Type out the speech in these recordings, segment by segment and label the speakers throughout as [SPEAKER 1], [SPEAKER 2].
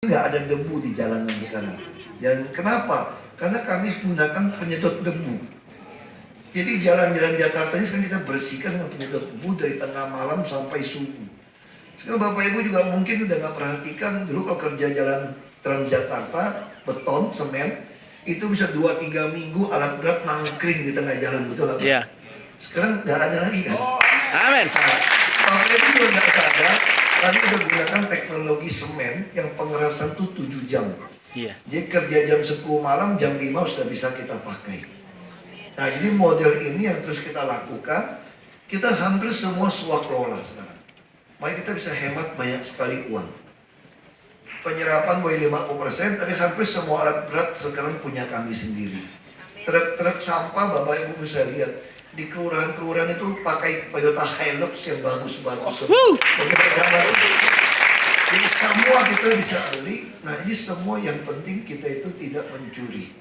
[SPEAKER 1] nggak ada debu di jalanan sekarang. Dan kenapa? Karena kami gunakan penyedot debu. Jadi jalan-jalan Jakarta ini sekarang kita bersihkan dengan penyedot debu dari tengah malam sampai subuh. Sekarang Bapak Ibu juga mungkin udah nggak perhatikan, dulu kalau kerja jalan Transjakarta, beton, semen, itu bisa 2-3 minggu alat berat nangkring di tengah jalan, betul nggak?
[SPEAKER 2] Iya.
[SPEAKER 1] Sekarang nggak ada lagi kan?
[SPEAKER 2] Amin.
[SPEAKER 1] Nah, Bapak Ibu juga nggak sadar, kami udah gunakan teknologi semen yang pengerasan tuh 7 jam.
[SPEAKER 2] Iya.
[SPEAKER 1] Jadi kerja jam 10 malam, jam 5 sudah bisa kita pakai. Nah, jadi model ini yang terus kita lakukan, kita hampir semua swaklola sekarang. Makanya kita bisa hemat banyak sekali uang. Penyerapan boleh 50%, tapi hampir semua alat berat sekarang punya kami sendiri. Truk-truk sampah Bapak Ibu bisa lihat, di kelurahan-kelurahan itu pakai Toyota Hilux yang bagus-bagus. Jadi semua kita bisa beli. Nah, ini semua yang penting kita itu tidak mencuri.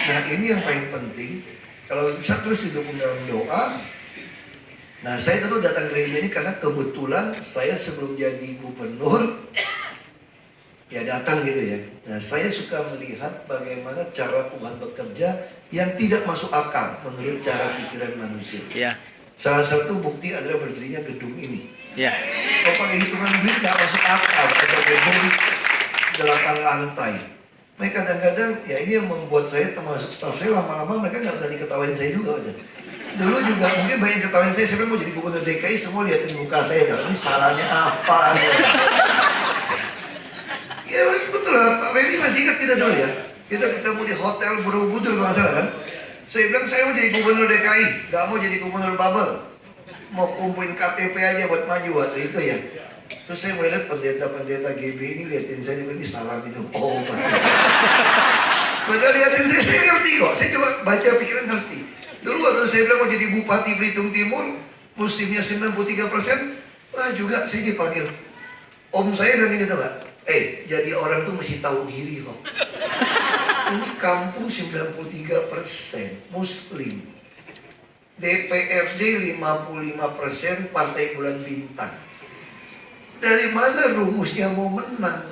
[SPEAKER 1] Nah, ini yang paling penting. Kalau bisa terus didukung dalam doa. Nah, saya dulu datang gereja ini karena kebetulan saya sebelum jadi gubernur ya datang gitu ya. Nah, saya suka melihat bagaimana cara Tuhan bekerja yang tidak masuk akal menurut cara pikiran manusia.
[SPEAKER 2] Iya.
[SPEAKER 1] Salah satu bukti adalah berdirinya gedung ini.
[SPEAKER 2] Iya.
[SPEAKER 1] Kalau pakai hitungan duit nggak masuk akal, ada gedung 8 lantai. Mereka kadang-kadang ya ini yang membuat saya termasuk staf saya lama-lama mereka nggak berani ketawain saya juga aja. Dulu juga mungkin banyak ketawain saya mau jadi gubernur DKI, semua liatin muka saya, ini salahnya apa? Ya betul lah, Pak Ferry masih ingat kita dulu ya. Kita ketemu di Hotel Borobudur kalau nggak salah kan. Saya bilang saya mau jadi gubernur DKI, nggak mau jadi gubernur Babel. Mau kumpulin KTP aja buat maju waktu itu ya. Terus saya mulai lihat pendeta-pendeta GB ini liatin saya, ini salah minum obat. Padahal liatin saya ngerti kok. Saya coba baca pikiran ngerti. Dulu waktu saya bilang mau jadi Bupati Belitung Timur, musimnya 93%, wah juga saya dipanggil. Om saya bilang gitu Pak, jadi orang tuh mesti tahu diri kok. Ini kampung 93% Muslim. DPRD 55% Partai Bulan Bintang. Dari mana rumusnya mau menang?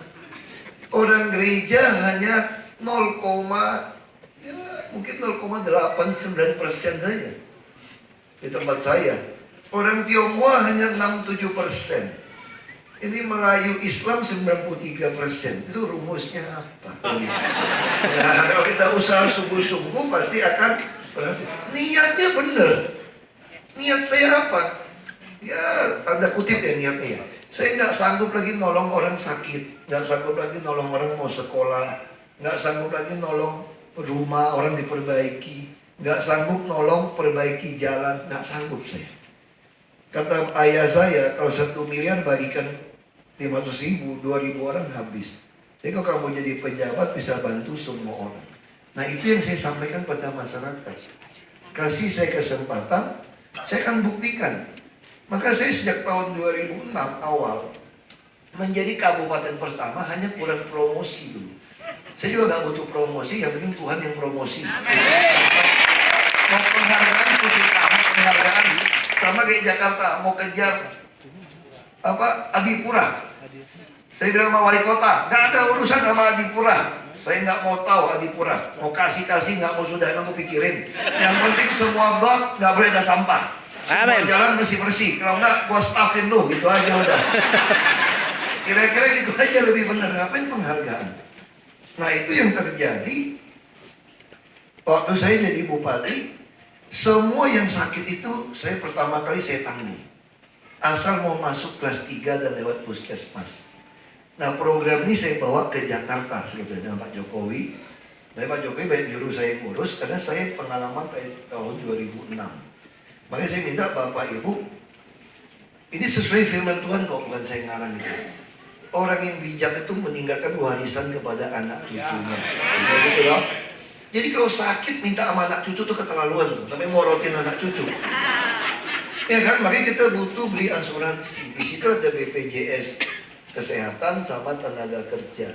[SPEAKER 1] Orang gereja hanya 0,89% saja di tempat saya. Orang Tionghoa hanya 67%. Ini Melayu Islam 93%. Itu rumusnya apa? Ya, kalau kita usaha sungguh-sungguh pasti akan berhasil. Niatnya benar. Niat saya apa? Ya tanda kutip ya niatnya ya. Saya nggak sanggup lagi nolong orang sakit, nggak sanggup lagi nolong orang mau sekolah, nggak sanggup lagi nolong rumah orang diperbaiki, nggak sanggup nolong perbaiki jalan, nggak sanggup saya. Kata ayah saya, kalau 1 miliar bagikan 500.000, 2.000 orang habis. Jadi kalau kamu jadi pejabat bisa bantu semua orang. Nah itu yang saya sampaikan pada masyarakat. Kasih saya kesempatan, saya akan buktikan. Maka saya sejak tahun 2006 awal menjadi kabupaten pertama hanya kurang promosi dulu. Saya juga gak butuh promosi, yang penting Tuhan yang promosi. Mau penghargaan, penghargaan sama kayak Jakarta mau kejar Adipura. Saya bilang sama wali kota, gak ada urusan sama Adipura. Saya nggak mau tahu Adipura, mau kasih nggak mau sudah, emang pikirin. Yang penting semua got nggak boleh ada sampah. Semua jalan mesti bersih. Kalau nggak, gua staffin lu, gitu aja udah. Kira-kira gitu aja lebih benar. Ngapain penghargaan? Nah itu yang terjadi waktu saya jadi bupati. Semua yang sakit itu saya pertama kali saya tanggung. Asal mau masuk kelas 3 dan lewat puskesmas. Nah program ini saya bawa ke Jakarta sebetulnya dengan Pak Jokowi. Nah Pak Jokowi banyak nyuruh saya ngurus karena saya pengalaman tahun 2006. Makanya saya minta Bapak Ibu, ini sesuai firman Tuhan kok, bukan saya ngarang itu. Orang yang bijak itu meninggalkan warisan kepada anak cucunya. Begitu loh. Jadi kalau sakit minta sama anak cucu tuh keterlaluan tuh, sampai morotin anak cucu. Ya kan, makanya kita butuh beli asuransi. Di situ ada BPJS kesehatan sama tenaga kerja.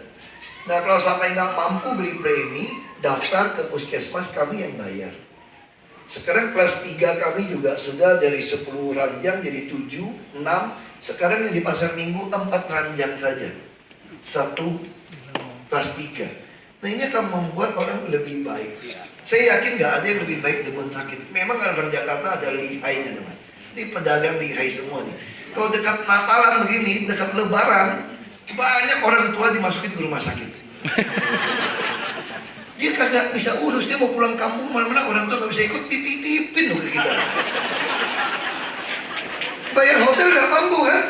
[SPEAKER 1] Nah kalau sampai nggak mampu beli premi, daftar ke puskesmas, kami yang bayar. Sekarang kelas 3 kami juga sudah dari 10 ranjang jadi 7, 6. Sekarang yang di pasar minggu 4 ranjang saja. satu kelas 3. Nah ini akan membuat orang lebih baik. Saya yakin nggak ada yang lebih baik demen sakit. Memang kalau orang Jakarta ada lihainya teman. Ini pedagang lihai semua nih. Kalau dekat Natalan begini, dekat Lebaran, banyak orang tua dimasukin ke rumah sakit. Dia kagak bisa urus, dia mau pulang kampung mana-mana orang tua nggak bisa ikut, titipin loh ke kita. Bayar hotel nggak mampu kan,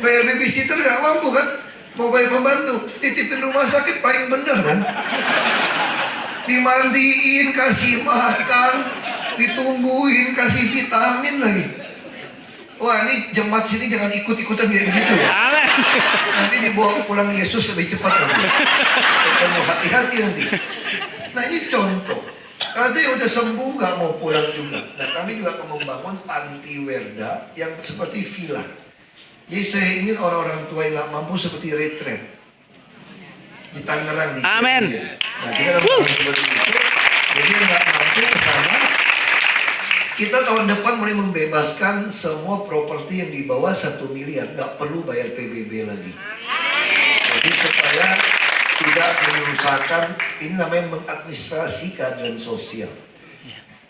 [SPEAKER 1] bayar babysitter nggak mampu kan, mau bayar pembantu, titipin rumah sakit paling bener kan. Dimandiin, kasih makan, ditungguin, kasih vitamin lagi. Wah ini jemaat sini jangan ikut-ikutan kayak begitu ya. Nanti dibawa pulang Yesus lebih cepat nanti. Ketemu hati-hati nanti. Nah ini contoh. Ada yang udah sembuh gak mau pulang juga. Nah kami juga akan membangun panti werda yang seperti villa. Jadi saya ingin orang-orang tua yang gak mampu seperti retret di Tangerang.
[SPEAKER 2] Amin.
[SPEAKER 1] Nah kita akan bangun seperti itu. Jadi yang gak mampu ke sana, kita tahun depan mulai membebaskan semua properti yang di bawah 1 miliar. Gak perlu bayar PBB lagi. Jadi supaya tidak menyusahkan, ini namanya mengadministrasi keadilan sosial.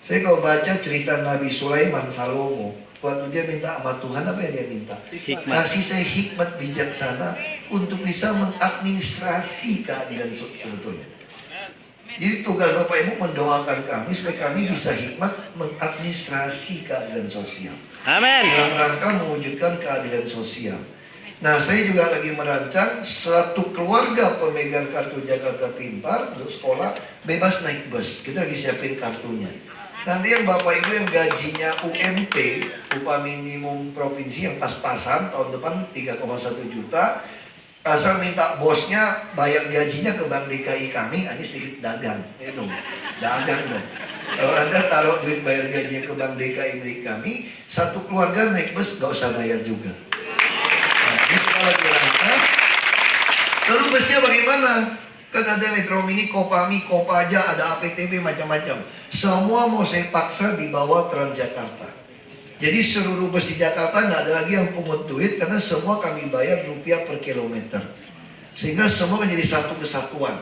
[SPEAKER 1] Saya kalau baca cerita Nabi Sulaiman Salomo, waktu dia minta sama Tuhan, apa yang dia minta? Kasih saya hikmat bijaksana untuk bisa mengadministrasi keadilan sebetulnya. Jadi tugas Bapak Ibu mendoakan kami supaya kami bisa hikmat mengadministrasi keadilan sosial.
[SPEAKER 2] Amin.
[SPEAKER 1] Dalam rangka mewujudkan keadilan sosial. Nah, saya juga lagi merancang satu keluarga pemegang kartu Jakarta Pintar untuk sekolah bebas naik bus. Kita lagi siapin kartunya. Nanti yang Bapak Ibu yang gajinya UMP, upah minimum provinsi yang pas-pasan tahun depan 3,1 juta, asal minta bosnya bayar gajinya ke Bank DKI kami, ini sedikit dagang, ya dong, dagang dong. Kalau Anda taruh duit bayar gajinya ke Bank DKI milik kami, satu keluarga naik bus gak usah bayar juga. Lalu busnya bagaimana? Kan ada Metro Mini, Kopami, Kopaja, ada APTB, macam-macam. Semua mau saya paksa di bawah Transjakarta. Jadi seluruh bus di Jakarta nggak ada lagi yang pungut duit karena semua kami bayar rupiah per kilometer. Sehingga semua menjadi satu kesatuan.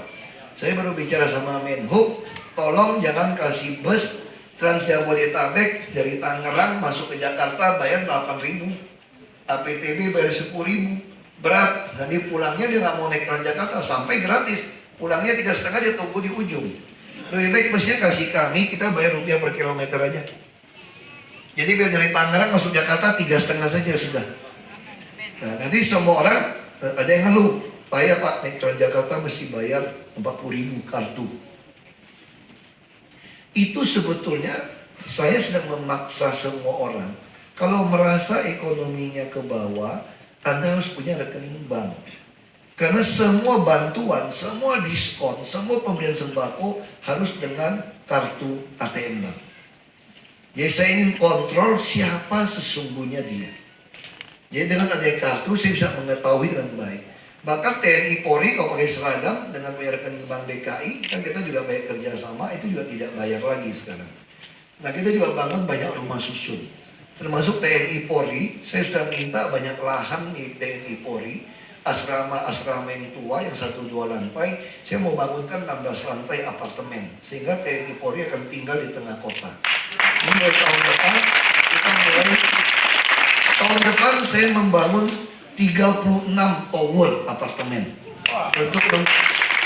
[SPEAKER 1] Saya baru bicara sama Menhub, tolong jangan kasih bus Trans Jabodetabek dari Tangerang masuk ke Jakarta bayar 8.000. APTB bayar 10.000. Berat, nanti pulangnya dia nggak mau naik Transjakarta sampai gratis, pulangnya 3,5 dia tunggu di ujung. Lebih baik busnya kasih kami, kita bayar rupiah per kilometer aja. Jadi biar dari Tangerang masuk Jakarta 3,5 saja sudah. Nah nanti semua orang ada yang ngeluh, Pak ya Pak naik Transjakarta mesti bayar 40.000 kartu. Itu sebetulnya saya sedang memaksa semua orang. Kalau merasa ekonominya ke bawah, Anda harus punya rekening bank. Karena semua bantuan, semua diskon, semua pemberian sembako harus dengan kartu ATM bank. Jadi saya ingin kontrol siapa sesungguhnya dia. Jadi dengan adanya kartu saya bisa mengetahui dengan baik. Bahkan TNI Polri kalau pakai seragam dengan punya rekening bank DKI, kan kita juga bayar kerjasama, itu juga tidak bayar lagi sekarang. Nah kita juga bangun banyak rumah susun. Termasuk TNI Polri, saya sudah minta banyak lahan di TNI Polri, asrama-asrama yang tua yang 1-2 lantai, saya mau bangunkan 16 lantai apartemen, sehingga TNI Polri akan tinggal di tengah kota. Ini mulai tahun depan, tahun depan saya membangun 36 tower apartemen. Untuk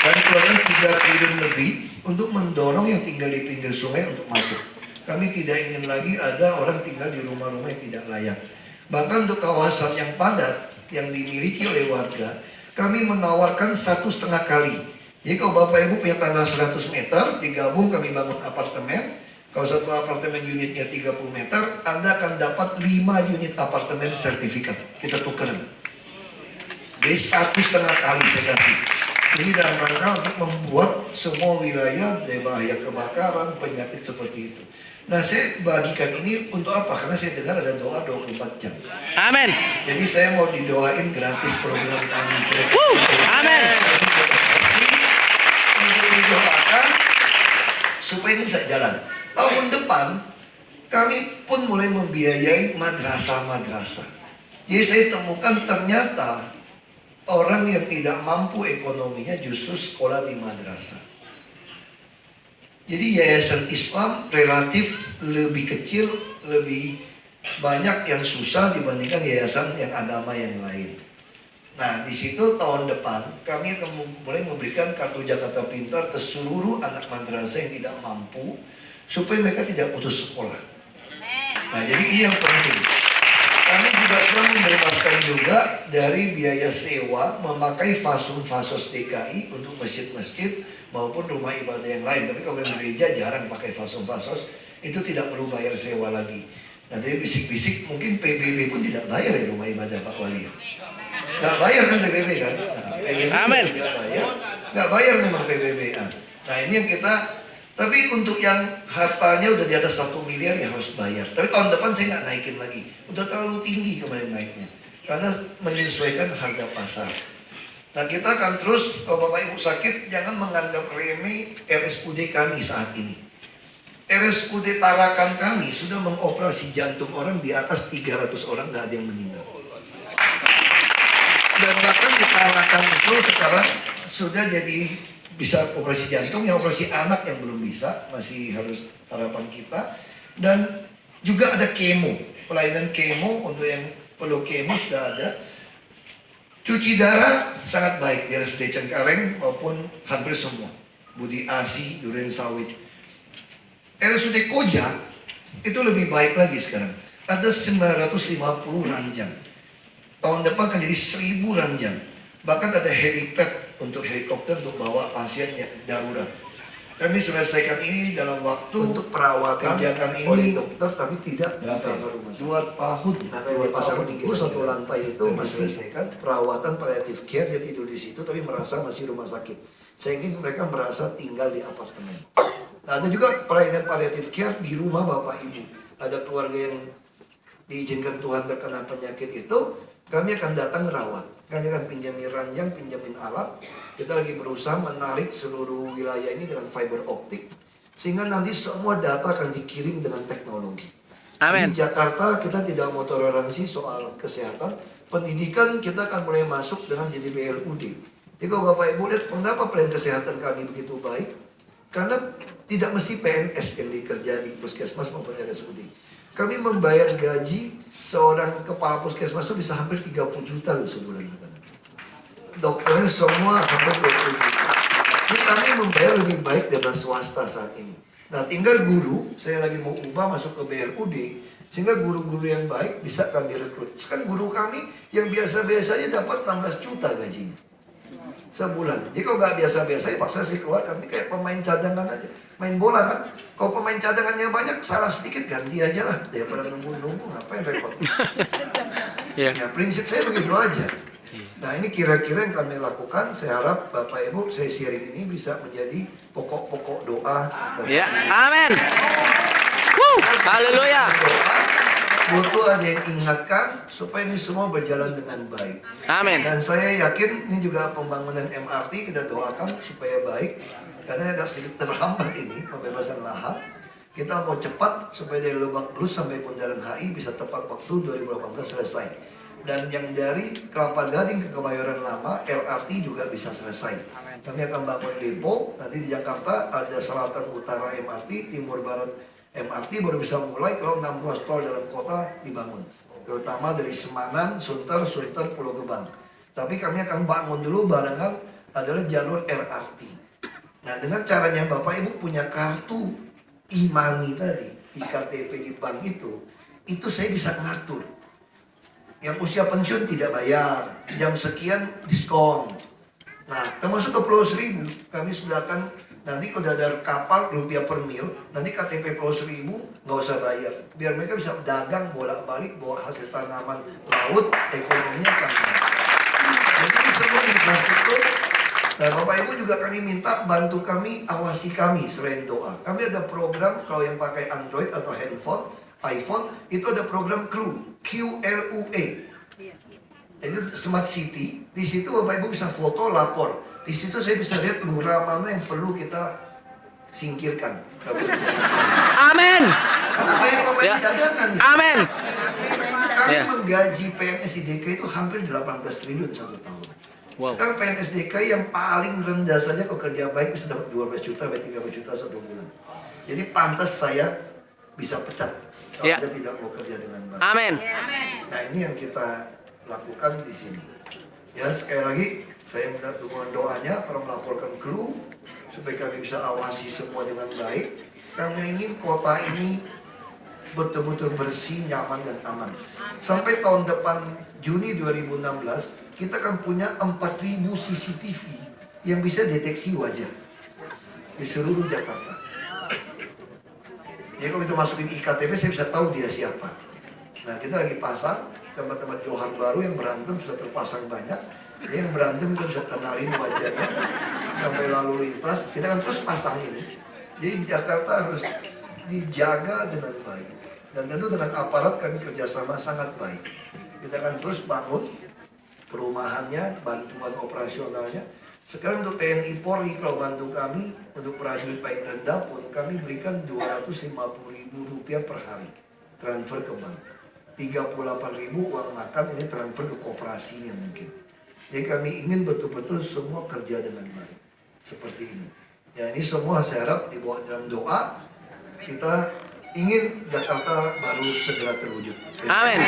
[SPEAKER 1] dan keluarkan 3 triliun lebih untuk mendorong yang tinggal di pinggir sungai untuk masuk. Kami tidak ingin lagi ada orang tinggal di rumah-rumah yang tidak layak. Bahkan untuk kawasan yang padat yang dimiliki oleh warga, kami menawarkan 1,5 kali. Jadi kalau Bapak Ibu punya tanah 100 meter, digabung kami bangun apartemen. Kalau satu apartemen unitnya 30 meter, Anda akan dapat 5 unit apartemen sertifikat. Kita tukeran. Jadi 1,5 kali saya kasih. Ini dalam rangka untuk membuat semua wilayah dari bahaya kebakaran, penyakit seperti itu. Nah saya bagikan ini untuk apa? Karena saya dengar ada doa 24 jam.
[SPEAKER 2] Amin.
[SPEAKER 1] Jadi saya mau didoain gratis program kami.
[SPEAKER 2] Amin.
[SPEAKER 1] Untuk didoakan supaya ini bisa jalan. Tahun depan kami pun mulai membiayai madrasah-madrasah. Jadi saya temukan ternyata orang yang tidak mampu ekonominya justru sekolah di madrasah. Jadi yayasan Islam relatif lebih kecil, lebih banyak yang susah dibandingkan yayasan yang agama yang lain. Nah, di situ tahun depan kami akan mulai memberikan kartu Jakarta Pintar ke seluruh anak madrasah yang tidak mampu supaya mereka tidak putus sekolah. Nah, jadi ini yang penting. Kami juga sudah membebaskan juga dari biaya sewa memakai fasos DKI untuk masjid-masjid maupun rumah ibadah yang lain. Tapi kalau yang gereja jarang pakai fasos, itu tidak perlu bayar sewa lagi. Nah, jadi bisik-bisik mungkin PBB pun tidak bayar ya rumah ibadah Pak Wali. Nggak bayar kan PBB kan? Nah, PBB
[SPEAKER 2] Amin.
[SPEAKER 1] tidak bayar. Nggak bayar memang PBB. Nah, ini yang kita, tapi untuk yang hartanya udah di atas 1 miliar ya harus bayar. Tapi tahun depan saya nggak naikin lagi. Udah terlalu tinggi kemarin naiknya. Karena menyesuaikan harga pasar. Nah, kita akan terus, kalau Bapak Ibu sakit, jangan menganggap remeh RSUD kami saat ini. RSUD Tarakan kami sudah mengoperasi jantung orang di atas 300 orang, nggak ada yang meninggal. Dan bahkan di Tarakan itu sekarang sudah jadi bisa operasi jantung, yang operasi anak yang belum bisa, masih harus harapan kita. Dan juga ada kemo, pelayanan kemo untuk yang perlu kemo sudah ada. Cuci darah sangat baik di RSUD Cengkareng maupun hampir semua. Budi Asi, Duren Sawit. RSUD Koja itu lebih baik lagi sekarang. Ada 950 ranjang. Tahun depan akan jadi 1000 ranjang. Bahkan ada helipad untuk helikopter untuk bawa pasien yang darurat. Kami selesaikan ini dalam waktu untuk perawatan kerjakan ini oleh dokter, tapi tidak di kamar rumah sakit. 2 tahun. Nah, kayak di pasar minggu 1 lantai itu masih selesaikan perawatan palliative care, dia tidur di situ tapi merasa masih rumah sakit. Saya ingin mereka merasa tinggal di apartemen. Nah, ada juga pelayanan palliative care di rumah Bapak Ibu. Ada keluarga yang diizinkan Tuhan terkena penyakit itu, kami akan datang rawat. Kami akan pinjamin ranjang, pinjamin alat. Kita lagi berusaha menarik seluruh wilayah ini dengan fiber optik, sehingga nanti semua data akan dikirim dengan teknologi.
[SPEAKER 2] Amin.
[SPEAKER 1] Di Jakarta kita tidak mau toleransi soal kesehatan. Pendidikan kita akan mulai masuk dengan jadi BLUD. Jadi kalau Bapak Ibu lihat kenapa pelayanan kesehatan kami begitu baik, karena tidak mesti PNS yang dikerja di puskesmas maupun RSUD. Kami membayar gaji seorang kepala puskesmas itu bisa hampir 30 juta loh sebulan. Dokternya semua hampir 20 juta. Jadi kami membayar lebih baik daripada swasta saat ini. Nah, tinggal guru, saya lagi mau ubah masuk ke BLUD, sehingga guru-guru yang baik bisa kami rekrut. Kan guru kami yang biasa-biasanya dapat 16 juta gajinya sebulan. Jadi kalau nggak biasa-biasa ya paksa sih keluar, kami kayak pemain cadangan aja. Main bola kan, kalau pemain cadangannya banyak, salah sedikit ganti aja lah. Daripada nunggu-nunggu, ngapain repot. Ya prinsip saya begitu aja. Nah, ini kira-kira yang kami lakukan. Saya harap Bapak Ibu, saya sharing ini bisa menjadi pokok-pokok doa.
[SPEAKER 2] Ya, amin. Haleluya.
[SPEAKER 1] Butuh ada yang ingatkan supaya ini semua berjalan dengan baik.
[SPEAKER 2] Amin.
[SPEAKER 1] Dan saya yakin ini juga pembangunan MRT kita doakan supaya baik. Karena agak sedikit terhambat ini pembebasan lahan. Kita mau cepat supaya dari Lebak Bulus sampai Bundaran HI bisa tepat waktu 2018 selesai. Dan yang dari Kelapa Gading ke Kebayoran Lama LRT juga bisa selesai. Kami akan bangun depo. Nanti di Jakarta ada selatan utara MRT, timur barat MRT baru bisa mulai kalau 6 ruas tol dalam kota dibangun. Terutama dari Semanan, Sunter, Pulau Gebang. Tapi kami akan bangun dulu barengan adalah jalur LRT. Nah, dengan caranya Bapak Ibu punya kartu e-money tadi, iktp di bank itu saya bisa ngatur. Yang usia pensiun tidak bayar, jam sekian diskon. Nah, termasuk ke Pulau Seribu, kami sudah akan, nanti kalau ada kapal rupiah per mil, nanti KTP Pulau Seribu nggak usah bayar. Biar mereka bisa dagang bolak-balik, bawa hasil tanaman laut, ekonominya akan naik. Jadi ini semua infrastruktur. Dan Bapak Ibu juga kami minta bantu kami, awasi kami selain doa. Kami ada program kalau yang pakai Android atau handphone, iPhone, itu ada program QLUE. Itu Smart City. Di situ Bapak Ibu bisa foto, lapor. Di situ saya bisa lihat lurah mana yang perlu kita singkirkan.
[SPEAKER 2] Amin.
[SPEAKER 1] Karena banyak pemain cadangan. Ya.
[SPEAKER 2] Amin.
[SPEAKER 1] Kami menggaji PNS di DKI itu hampir 18 triliun 1 tahun.
[SPEAKER 2] Wow.
[SPEAKER 1] Sekarang PNS DKI yang paling rendah saja kalau kerja baik bisa dapat 12 juta, sampai 13 juta 1 bulan. Jadi pantas saya bisa pecat kalau
[SPEAKER 2] Ya.
[SPEAKER 1] dia tidak mau kerja dengan baik.
[SPEAKER 2] Amin.
[SPEAKER 1] Nah ini yang kita lakukan di sini. Ya sekali lagi saya minta dukungan doanya para melaporkan clue supaya kami bisa awasi semua dengan baik. Kami ingin kota ini betul-betul bersih, nyaman dan aman. Sampai tahun depan Juni 2016 kita akan punya 4.000 CCTV yang bisa deteksi wajah di seluruh Jakarta. Jadi kalau kita masukin iktp saya bisa tahu dia siapa. Nah kita lagi pasang tempat-tempat Johar baru yang berantem sudah terpasang banyak. Jadi yang berantem kita bisa kenalin wajahnya sampai lalu lintas. Kita akan terus pasang ini. Jadi Jakarta harus dijaga dengan baik. Dan tentu dengan aparat kami kerjasama sangat baik. Kita akan terus bangun perumahannya, bantuan operasionalnya. Sekarang untuk TNI Polri kalau bantu kami untuk prajurit paling rendah pun kami berikan Rp250.000 per hari transfer ke bank. 38.000 uang makan ini transfer ke koperasinya mungkin. Jadi kami ingin betul-betul semua kerja dengan baik seperti ini. Ya ini semua saya harap dibawa dalam doa. Kita ingin Jakarta baru segera terwujud.
[SPEAKER 2] Amin.